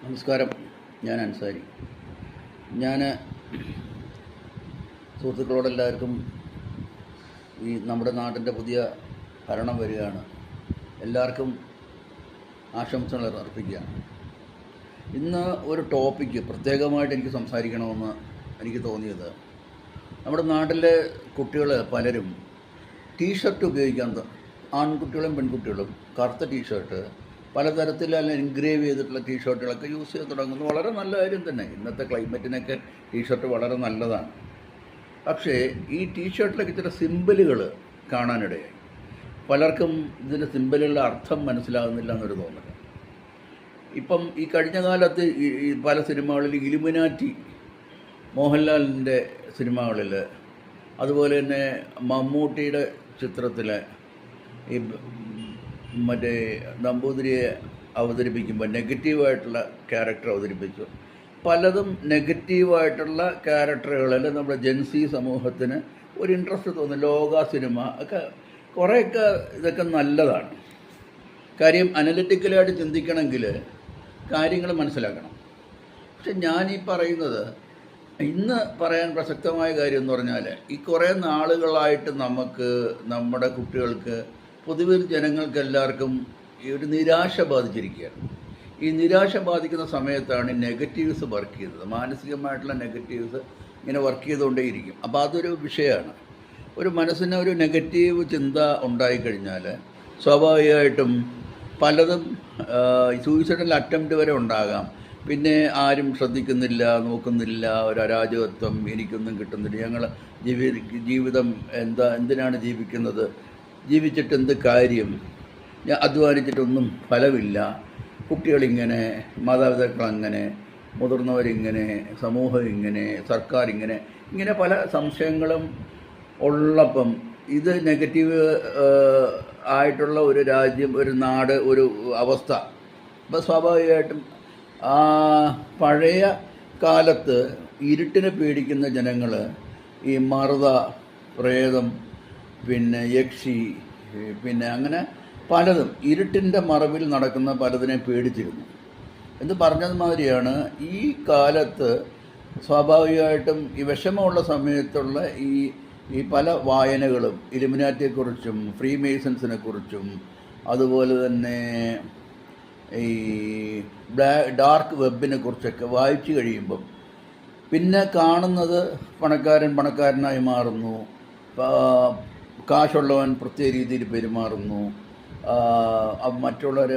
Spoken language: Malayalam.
നമസ്കാരം. ഞാൻ അൻസാരി. ഞാൻ സുഹൃത്തുക്കളോടെല്ലാവർക്കും നമ്മുടെ നാട്ടിൻ്റെ പുതിയ ഭരണം വരികയാണ്. എല്ലാവർക്കും ആശംസകൾ അർപ്പിക്കുകയാണ്. ഇന്ന് ഒരു ടോപ്പിക്ക് പ്രത്യേകമായിട്ട് എനിക്ക് സംസാരിക്കണമെന്ന് എനിക്ക് തോന്നിയത്, നമ്മുടെ നാട്ടിലെ കുട്ടികൾ പലരും ടീഷർട്ട് ഉപയോഗിക്കാൻ, ആൺകുട്ടികളും പെൺകുട്ടികളും കറുത്ത ടീഷർട്ട്, പലതരത്തിൽ എൻഗ്രേവ് ചെയ്തിട്ടുള്ള ടീഷർട്ടുകളൊക്കെ യൂസ് ചെയ്ത് തുടങ്ങുന്നത് വളരെ നല്ല കാര്യം തന്നെ. ഇന്നത്തെ ക്ലൈമറ്റിനൊക്കെ ടീഷർട്ട് വളരെ നല്ലതാണ്. പക്ഷേ ഈ ടീഷർട്ടിലൊക്കെ ചില സിമ്പലുകൾ കാണാനിടയായി. പലർക്കും ഇതിൻ്റെ സിമ്പലുകളുടെ അർത്ഥം മനസ്സിലാകുന്നില്ല എന്നൊരു തോന്നൽ. ഇപ്പം ഈ കഴിഞ്ഞ കാലത്ത് ഈ പല സിനിമകളിൽ ഇലുമിനാറ്റി, മോഹൻലാലിൻ്റെ സിനിമകളിൽ, അതുപോലെ തന്നെ മമ്മൂട്ടിയുടെ ചിത്രത്തിൽ ഈ മറ്റേ നമ്പൂതിരിയെ അവതരിപ്പിക്കുമ്പോൾ നെഗറ്റീവായിട്ടുള്ള ക്യാരക്ടർ അവതരിപ്പിച്ചു. പലതും നെഗറ്റീവായിട്ടുള്ള ക്യാരക്ടറുകളിൽ നമ്മുടെ ജെൻസി സമൂഹത്തിന് ഒരു ഇൻട്രസ്റ്റ് തോന്നും. ലോക സിനിമ ഒക്കെ കുറേയൊക്കെ ഇതൊക്കെ നല്ലതാണ്. കാര്യം അനലിറ്റിക്കലായിട്ട് ചിന്തിക്കണമെങ്കിൽ കാര്യങ്ങൾ മനസ്സിലാക്കണം. പക്ഷെ ഞാനീ പറയുന്നത്, ഇന്ന് പറയാൻ പ്രസക്തമായ കാര്യം എന്ന് പറഞ്ഞാൽ, ഈ കുറേ നാളുകളായിട്ട് നമ്മുടെ കുട്ടികൾക്ക്, പൊതുവിൽ ജനങ്ങൾക്കെല്ലാവർക്കും ഈ ഒരു നിരാശ ബാധിച്ചിരിക്കുകയാണ്. ഈ നിരാശ ബാധിക്കുന്ന സമയത്താണ് നെഗറ്റീവ്സ് വർക്ക് ചെയ്യുന്നത്. മാനസികമായിട്ടുള്ള നെഗറ്റീവ്സ് ഇങ്ങനെ വർക്ക് ചെയ്തുകൊണ്ടേയിരിക്കും. അപ്പോൾ അതൊരു വിഷയമാണ്. ഒരു മനസ്സിന് ഒരു നെഗറ്റീവ് ചിന്ത ഉണ്ടായിക്കഴിഞ്ഞാൽ സ്വാഭാവികമായിട്ടും പലതും സൂയിസൈഡൽ അറ്റംപ്റ്റ് വരെ ഉണ്ടാകാം. പിന്നെ ആരും ശ്രദ്ധിക്കുന്നില്ല, നോക്കുന്നില്ല, ഒരു അരാജകത്വം, എനിക്കൊന്നും കിട്ടുന്നില്ല, ഞങ്ങൾ ജീവിതം എന്തിനാണ് ജീവിക്കുന്നത്, ജീവിച്ചിട്ട് എന്ത് കാര്യം, അധ്വാനിച്ചിട്ടൊന്നും ഫലമില്ല, കുട്ടികളിങ്ങനെ, മാതാപിതാക്കളങ്ങനെ, മുതിർന്നവരിങ്ങനെ, സമൂഹം ഇങ്ങനെ, സർക്കാർ ഇങ്ങനെ പല സംശയങ്ങളും ഉള്ളപ്പം ഇത് നെഗറ്റീവ് ആയിട്ടുള്ള ഒരു രാജ്യം, ഒരു നാട്, ഒരു അവസ്ഥ. അപ്പോൾ സ്വാഭാവികമായിട്ടും പഴയ കാലത്ത് ഇരുട്ടിനെ പേടിക്കുന്ന ജനങ്ങൾ ഈ മറുത, പ്രേതം, പിന്നെ യക്ഷി, പിന്നെ അങ്ങനെ പലതും ഇരുട്ടിൻ്റെ മറവിൽ നടക്കുന്ന പലതിനെ പേടിച്ചിരുന്നു എന്ന് പറഞ്ഞത് മാതിരിയാണ് ഈ കാലത്ത് സ്വാഭാവികമായിട്ടും ഈ വിഷമമുള്ള സമയത്തുള്ള ഈ പല വായനകളും ഇലുമിനാറ്റിയെക്കുറിച്ചും ഫ്രീ മേസൺസിനെ കുറിച്ചും, അതുപോലെ തന്നെ ഈ ഡാർക്ക് വെബിനെ കുറിച്ചൊക്കെ വായിച്ചു കഴിയുമ്പം പിന്നെ കാണുന്നത് പണക്കാരനായി മാറുന്നു, കാശുള്ളവൻ പ്രത്യേക രീതിയിൽ പെരുമാറുന്നു, മറ്റുള്ളവർ